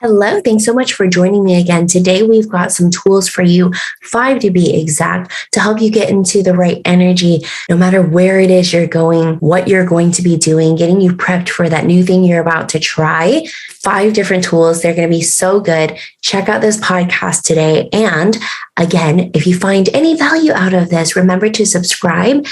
Hello, thanks so much for joining me again. Today, we've got some tools for you, 5 to be exact, to help you get into the right energy, no matter where it is you're going, what you're going to be doing, getting you prepped for that new thing you're about to try. 5 different tools. They're going to be so good. Check out this podcast today. And again, if you find any value out of this, remember to subscribe.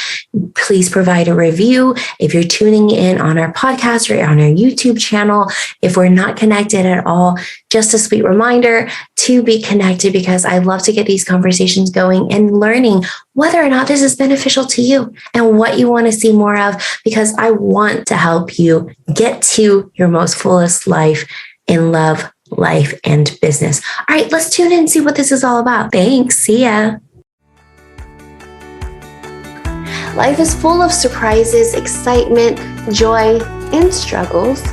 Please provide a review. If you're tuning in on our podcast or on our YouTube channel, if we're not connected at all, just a sweet reminder to be connected, because I love to get these conversations going and learning whether or not this is beneficial to you and what you want to see more of, because I want to help you get to your most fullest life in love, life, and business. All right, let's tune in and see what this is all about. Thanks. See ya. Life is full of surprises, excitement, joy, and struggles,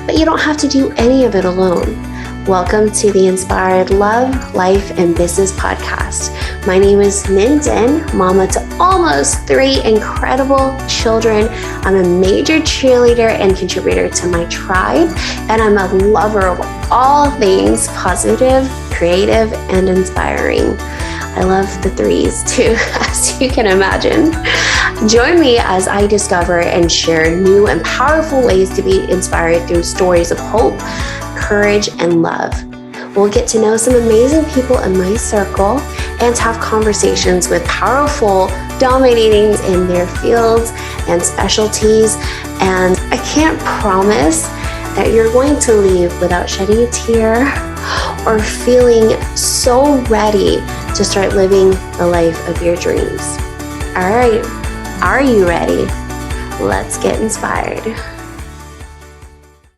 but you don't have to do any of it alone. Welcome to the Inspired Love, Life, and Business podcast. My name is Ninh Dinh, mama to almost 3 incredible children. I'm a major cheerleader and contributor to my tribe, and I'm a lover of all things positive, creative, and inspiring. I love the 3s too, as you can imagine. Join me as I discover and share new and powerful ways to be inspired through stories of hope, courage, and love. We'll get to know some amazing people in my circle and have conversations with powerful, dominating in their fields and specialties. And I can't promise that you're going to leave without shedding a tear or feeling so ready to start living the life of your dreams. All right, are you ready? Let's get inspired.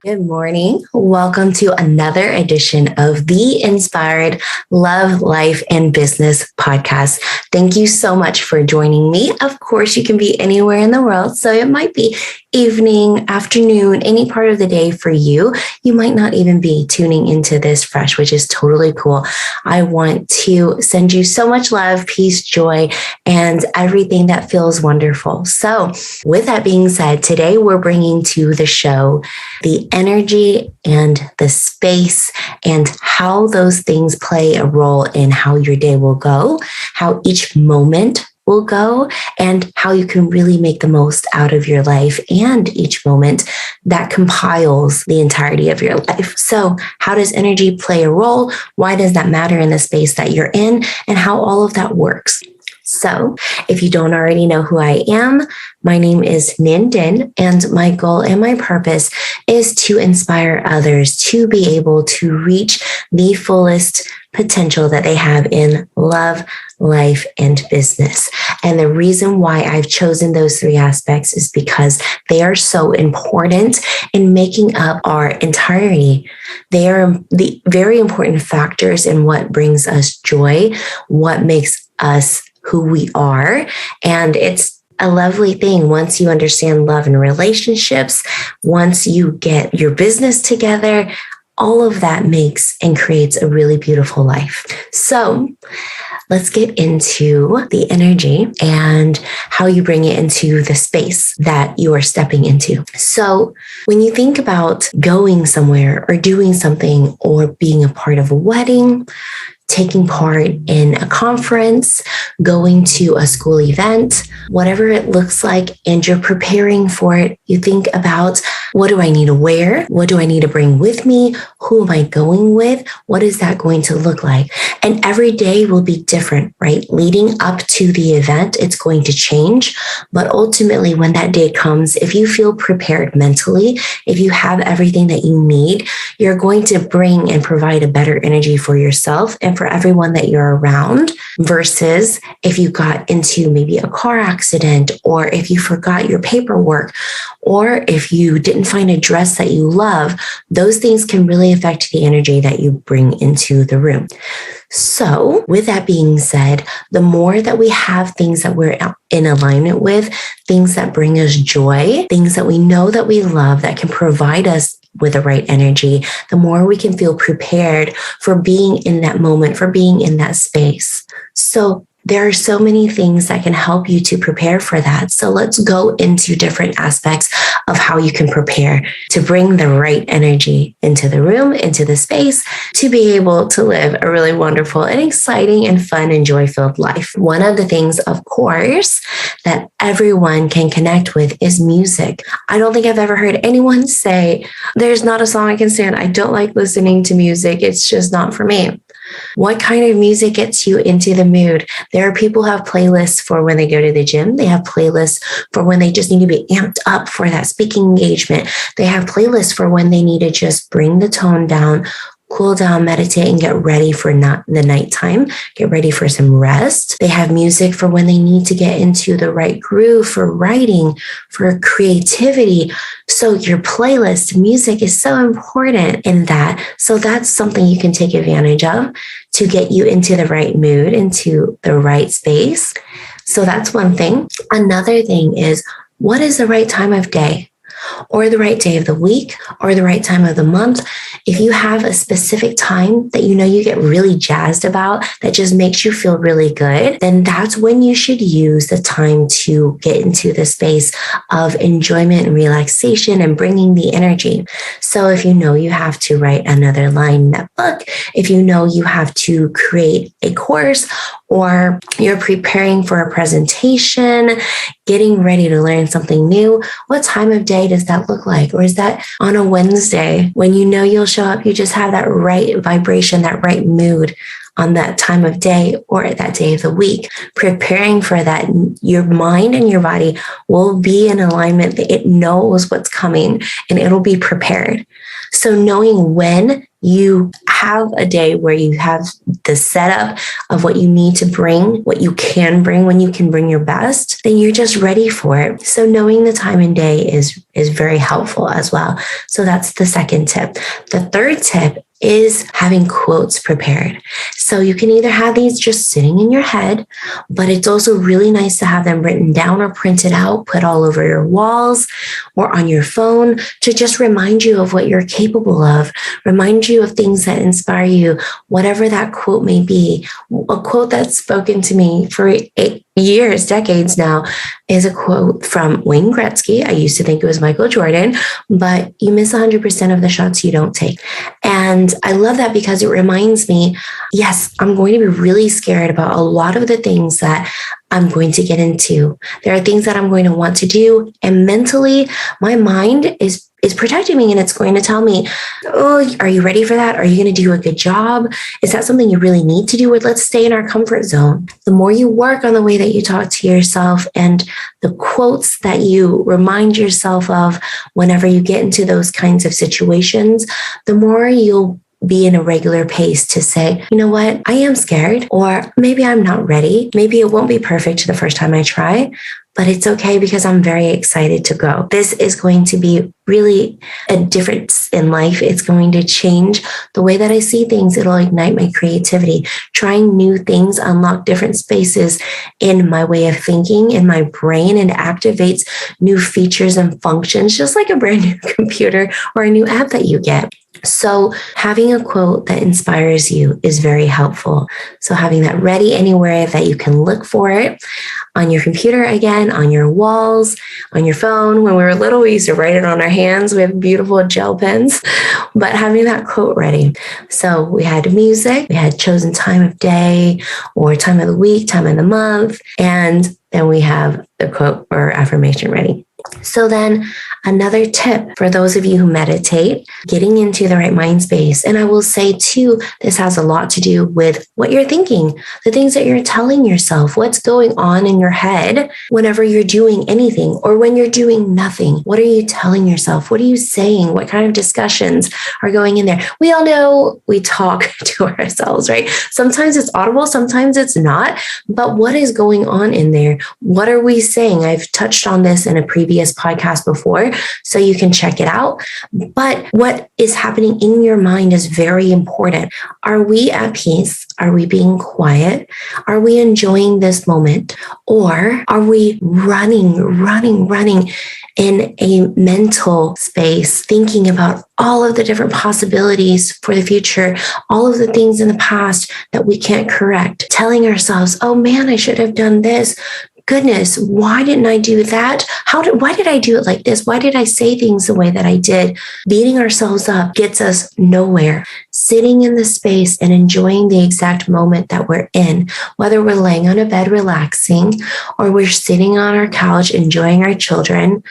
Good morning. Welcome to another edition of the Inspired Love, Life, and Business podcast. Thank you so much for joining me. Of course, you can be anywhere in the world, so it might be evening, afternoon, any part of the day for you. You might not even be tuning into this fresh, which is totally cool. I want to send you so much love, peace, joy, and everything that feels wonderful. So with that being said, today we're bringing to the show the energy and the space and how those things play a role in how your day will go, how each moment will go, and how you can really make the most out of your life and each moment that compiles the entirety of your life. So how does energy play a role? Why does that matter in the space that you're in, and how all of that works? So if you don't already know who I am, my name is Ninh Dinh, and my goal and my purpose is to inspire others to be able to reach the fullest potential that they have in love, life, and business. And the reason why I've chosen those 3 aspects is because they are so important in making up our entirety. They are the very important factors in what brings us joy, what makes us who we are. And it's a lovely thing once you understand love and relationships, once you get your business together, all of that makes and creates a really beautiful life. So let's get into the energy and how you bring it into the space that you are stepping into. So when you think about going somewhere or doing something or being a part of a wedding, taking part in a conference, going to a school event, whatever it looks like, and you're preparing for it, you think about, what do I need to wear? What do I need to bring with me? Who am I going with? What is that going to look like? And every day will be different, right? Leading up to the event, it's going to change. But ultimately, when that day comes, if you feel prepared mentally, if you have everything that you need, you're going to bring and provide a better energy for yourself and for everyone that you're around, versus if you got into maybe a car accident, or if you forgot your paperwork, or if you didn't find a dress that you love. Those things can really affect the energy that you bring into the room. So with that being said, the more that we have things that we're in alignment with, things that bring us joy, things that we know that we love, that can provide us with the right energy, the more we can feel prepared for being in that moment, for being in that space. So there are so many things that can help you to prepare for that. So let's go into different aspects of how you can prepare to bring the right energy into the room, into the space, to be able to live a really wonderful and exciting and fun and joy-filled life. One of the things, of course, that everyone can connect with is music. I don't think I've ever heard anyone say, there's not a song I can stand. I don't like listening to music. It's just not for me. What kind of music gets you into the mood? There are people who have playlists for when they go to the gym. They have playlists for when they just need to be amped up for that speaking engagement. They have playlists for when they need to just bring the tone down, cool down, meditate, and get ready for not the nighttime, get ready for some rest. They have music for when they need to get into the right groove for writing, for creativity. So your playlist music is so important in that. So that's something you can take advantage of to get you into the right mood, into the right space. So that's one thing. Another thing is, what is the right time of day? Or the right day of the week, or the right time of the month. If you have a specific time that you know you get really jazzed about, that just makes you feel really good, then that's when you should use the time to get into the space of enjoyment and relaxation and bringing the energy. So if you know you have to write another line in that book, if you know you have to create a course, or you're preparing for a presentation, getting ready to learn something new, what time of day does that look like? Or is that on a Wednesday when you know you'll show up, you just have that right vibration, that right mood on that time of day or that day of the week? Preparing for that, your mind and your body will be in alignment. It knows what's coming and it'll be prepared. So knowing when you have a day where you have the setup of what you need to bring, what you can bring when you can bring your best, then you're just ready for it. So knowing the time and day is very helpful as well. So that's the second tip. The third tip is having quotes prepared. So you can either have these just sitting in your head, but it's also really nice to have them written down or printed out, put all over your walls or on your phone to just remind you of what you're capable of, remind you of things that inspire you, whatever that quote may be. A quote that's spoken to me for years, decades now, is a quote from Wayne Gretzky. I used to think it was Michael Jordan, but you miss 100% of the shots you don't take. And I love that because it reminds me, yes, I'm going to be really scared about a lot of the things that I'm going to get into. There are things that I'm going to want to do. And mentally, my mind is protecting me, and it's going to tell me, oh, are you ready for that? Are you going to do a good job? Is that something you really need to do? Or let's stay in our comfort zone. The more you work on the way that you talk to yourself and the quotes that you remind yourself of whenever you get into those kinds of situations, the more you'll be in a regular pace to say, you know what, I am scared, or maybe I'm not ready. Maybe it won't be perfect the first time I try, but it's okay because I'm very excited to go. This is going to be really a difference in life. It's going to change the way that I see things. It'll ignite my creativity. Trying new things unlock different spaces in my way of thinking, in my brain, and activates new features and functions, just like a brand new computer or a new app that you get. So having a quote that inspires you is very helpful. So having that ready anywhere that you can look for it, on your computer again, on your walls, on your phone. When we were little, we used to write it on our hands. We have beautiful gel pens, but having that quote ready. So we had music, we had chosen time of day or time of the week, time of the month, and then we have the quote or affirmation ready. So then another tip for those of you who meditate, getting into the right mind space. And I will say too, this has a lot to do with what you're thinking, the things that you're telling yourself, what's going on in your head whenever you're doing anything or when you're doing nothing. What are you telling yourself? What are you saying? What kind of discussions are going in there? We all know we talk to ourselves, right? Sometimes it's audible, sometimes it's not. But what is going on in there? What are we saying? I've touched on this in a previous previous podcast before, so you can check it out. But what is happening in your mind is very important. Are we at peace? Are we being quiet? Are we enjoying this moment? Or are we running in a mental space, thinking about all of the different possibilities for the future, all of the things in the past that we can't correct, telling ourselves, oh man, I should have done this. Goodness, why didn't I do that? Why did I do it like this? Why did I say things the way that I did? Beating ourselves up gets us nowhere. Sitting in the space and enjoying the exact moment that we're in, whether we're laying on a bed relaxing, or we're sitting on our couch enjoying our children,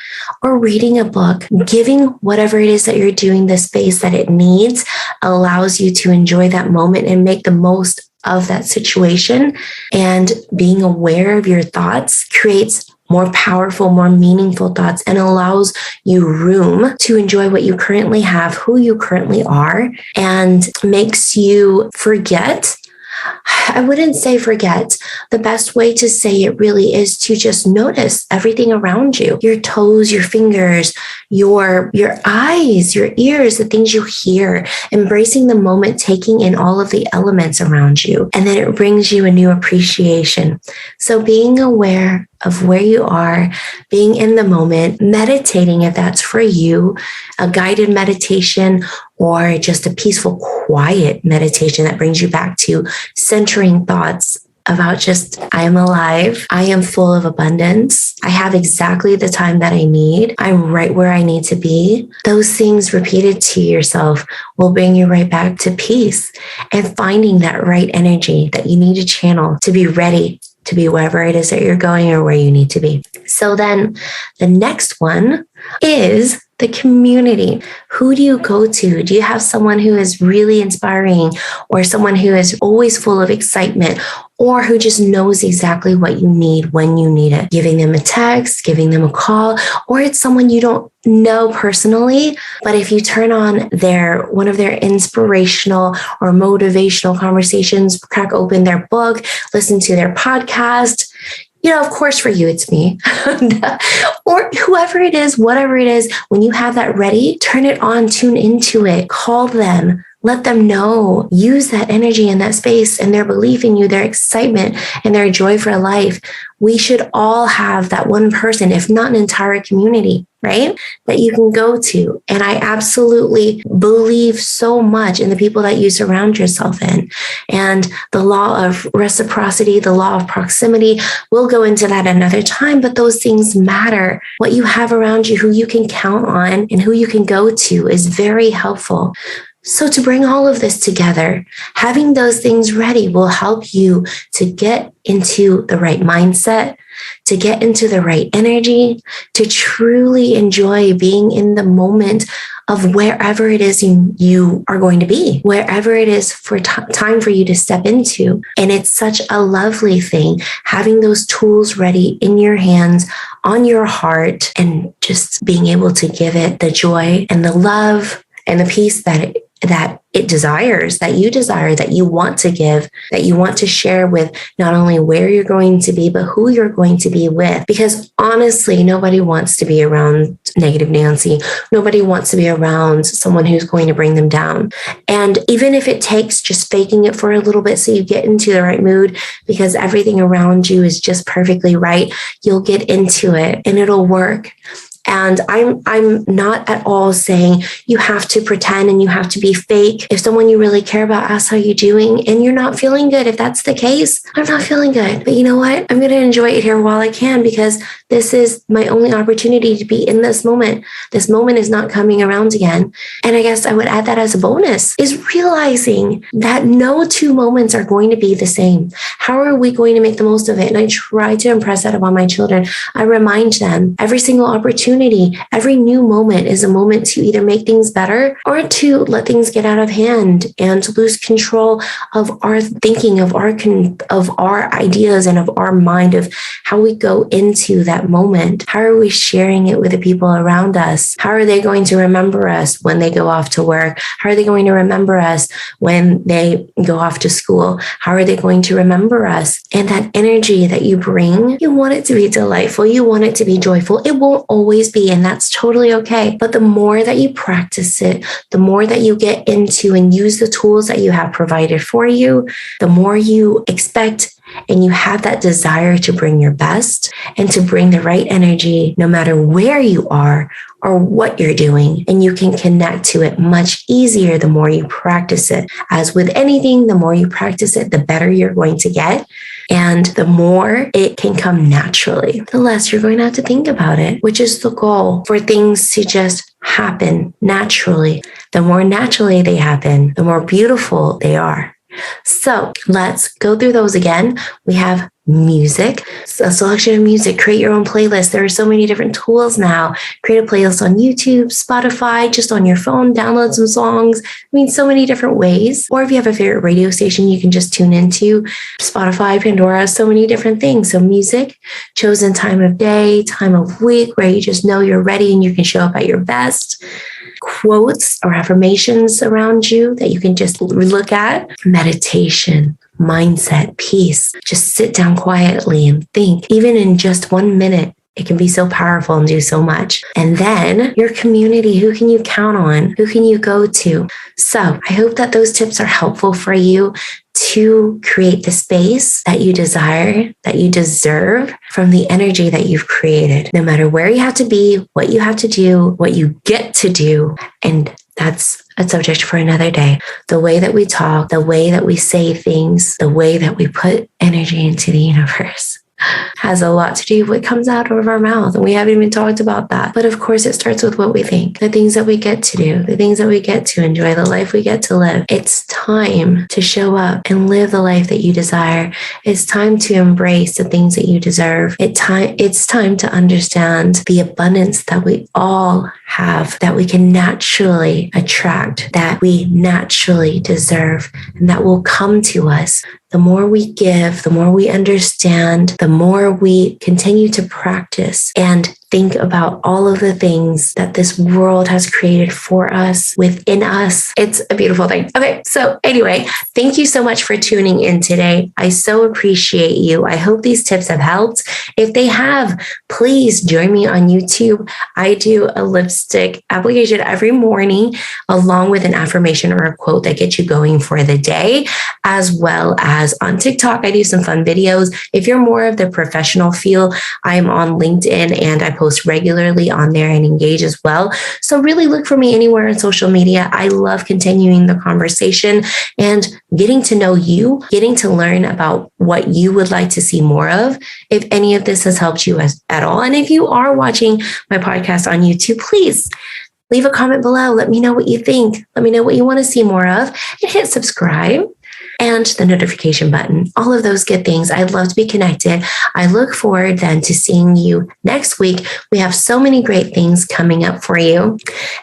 or reading a book, giving whatever it is that you're doing the space that it needs allows you to enjoy that moment and make the most of that situation. And being aware of your thoughts creates more powerful, more meaningful thoughts and allows you room to enjoy what you currently have, who you currently are, and makes you forget. I wouldn't say forget. The best way to say it really is to just notice everything around you, your toes, your fingers, your eyes, your ears, the things you hear, embracing the moment, taking in all of the elements around you. And then it brings you a new appreciation. So being aware of where you are, being in the moment, meditating if that's for you, a guided meditation, or just a peaceful, quiet meditation that brings you back to centering thoughts about just, I am alive. I am full of abundance. I have exactly the time that I need. I'm right where I need to be. Those things repeated to yourself will bring you right back to peace and finding that right energy that you need to channel to be ready to be wherever it is that you're going or where you need to be. So then the next one is the community. Who do you go to? Do you have someone who is really inspiring, or someone who is always full of excitement, or who just knows exactly what you need when you need it? Giving them a text, giving them a call, or it's someone you don't know personally, but if you turn on one of their inspirational or motivational conversations, crack open their book, listen to their podcast, of course, for you, it's me or whoever it is, whatever it is, when you have that ready, turn it on, tune into it, call them, let them know, use that energy in that space and their belief in you, their excitement and their joy for life. We should all have that one person, if not an entire community, right? That you can go to. And I absolutely believe so much in the people that you surround yourself in. And the law of reciprocity, the law of proximity, we'll go into that another time, but those things matter. What you have around you, who you can count on and who you can go to is very helpful. So to bring all of this together, having those things ready will help you to get into the right mindset, to get into the right energy, to truly enjoy being in the moment of wherever it is you are going to be, wherever it is for time for you to step into. And it's such a lovely thing, having those tools ready in your hands, on your heart, and just being able to give it the joy and the love and the peace that it desires, that you desire, that you want to give, that you want to share with not only where you're going to be, but who you're going to be with. Because honestly, nobody wants to be around negative Nancy. Nobody wants to be around someone who's going to bring them down. And even if it takes just faking it for a little bit so you get into the right mood because everything around you is just perfectly right, you'll get into it and it'll work. And I'm not at all saying you have to pretend and you have to be fake. If someone you really care about asks how you're doing and you're not feeling good, if that's the case, I'm not feeling good. But you know what? I'm going to enjoy it here while I can, because this is my only opportunity to be in this moment. This moment is not coming around again. And I guess I would add that as a bonus, is realizing that no two moments are going to be the same. How are we going to make the most of it? And I try to impress that upon my children. I remind them every single opportunity, every new moment is a moment to either make things better or to let things get out of hand and lose control of our thinking, of our ideas, and of our mind, of how we go into that that moment? How are we sharing it with the people around us? How are they going to remember us when they go off to work? How are they going to remember us when they go off to school? How are they going to remember us? And that energy that you bring, you want it to be delightful. You want it to be joyful. It won't always be, and that's totally okay. But the more that you practice it, the more that you get into and use the tools that you have provided for you, the more you expect and you have that desire to bring your best and to bring the right energy, no matter where you are or what you're doing. And you can connect to it much easier the more you practice it. As with anything, the more you practice it, the better you're going to get. And the more it can come naturally, the less you're going to have to think about it, which is the goal, for things to just happen naturally. The more naturally they happen, the more beautiful they are. So let's go through those again. We have music, a selection of music. Create your own playlist. There are so many different tools now. Create a playlist on YouTube, Spotify, just on your phone, download some songs. So many different ways. Or if you have a favorite radio station, you can just tune into Spotify, Pandora, so many different things. So music, chosen time of day, time of week, where you just know you're ready and you can show up at your best. Quotes or affirmations around you that you can just look at. Meditation, mindset, peace. Just sit down quietly and think. Even in just 1 minute, it can be so powerful and do so much. And then your community, who can you count on? Who can you go to? So I hope that those tips are helpful for you to create the space that you desire, that you deserve from the energy that you've created, no matter where you have to be, what you have to do, what you get to do. And that's a subject for another day. The way that we talk, the way that we say things, the way that we put energy into the universe has a lot to do with what comes out of our mouth. And we haven't even talked about that. But of course, it starts with what we think, the things that we get to do, the things that we get to enjoy, the life we get to live. It's time to show up and live the life that you desire. It's time to embrace the things that you deserve. It's time to understand the abundance that we all have, that we can naturally attract, that we naturally deserve, and that will come to us. The more we give, the more we understand, the more we continue to practice and think about all of the things that this world has created for us, within us. It's a beautiful thing. Okay, so anyway, thank you so much for tuning in today. I so appreciate you. I hope these tips have helped. If they have, please join me on YouTube. I do a lipstick application every morning, along with an affirmation or a quote that gets you going for the day, as well as on TikTok. I do some fun videos. If you're more of the professional feel, I'm on LinkedIn and I post regularly on there and engage as well. So really look for me anywhere on social media. I love continuing the conversation and getting to know you, getting to learn about what you would like to see more of. If any of this has helped you at all, and if you are watching my podcast on YouTube, please leave a comment below. Let me know what you think. Let me know what you want to see more of, and hit subscribe and the notification button, all of those good things. I'd love to be connected. I look forward then to seeing you next week. We have so many great things coming up for you.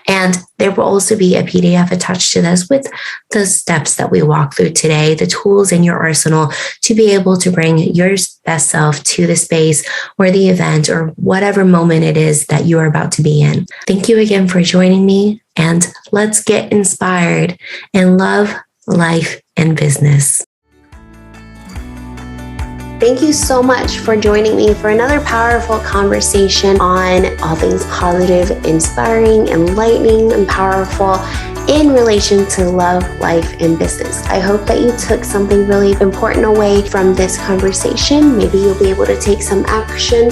And there will also be a PDF attached to this with the steps that we walk through today, the tools in your arsenal to be able to bring your best self to the space or the event or whatever moment it is that you are about to be in. Thank you again for joining me, and let's get inspired and love life and business. Thank you so much for joining me for another powerful conversation on all things positive, inspiring, enlightening, and powerful in relation to love, life, and business. I hope that you took something really important away from this conversation. Maybe you'll be able to take some action.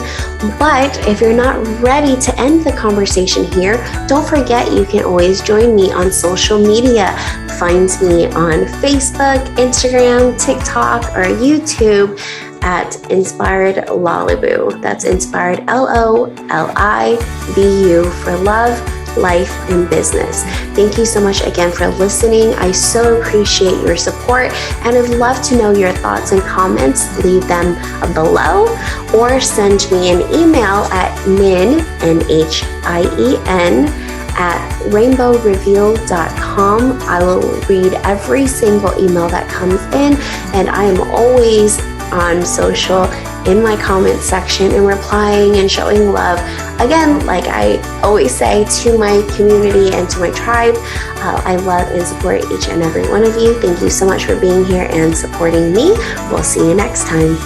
But if you're not ready to end the conversation here, don't forget you can always join me on social media. Find me on Facebook, Instagram, TikTok, or YouTube at Inspired Lolibu. That's Inspired Lolibu for love, life, and business. Thank you so much again for listening. I so appreciate your support, and I'd love to know your thoughts and comments. Leave them below or send me an email at NHIEN at rainbowreveal.com. I will read every single email that comes in, and I am always on social in my comment section and replying and showing love. Again, like I always say to my community and to my tribe, I love and support each and every one of you. Thank you so much for being here and supporting me. We'll see you next time.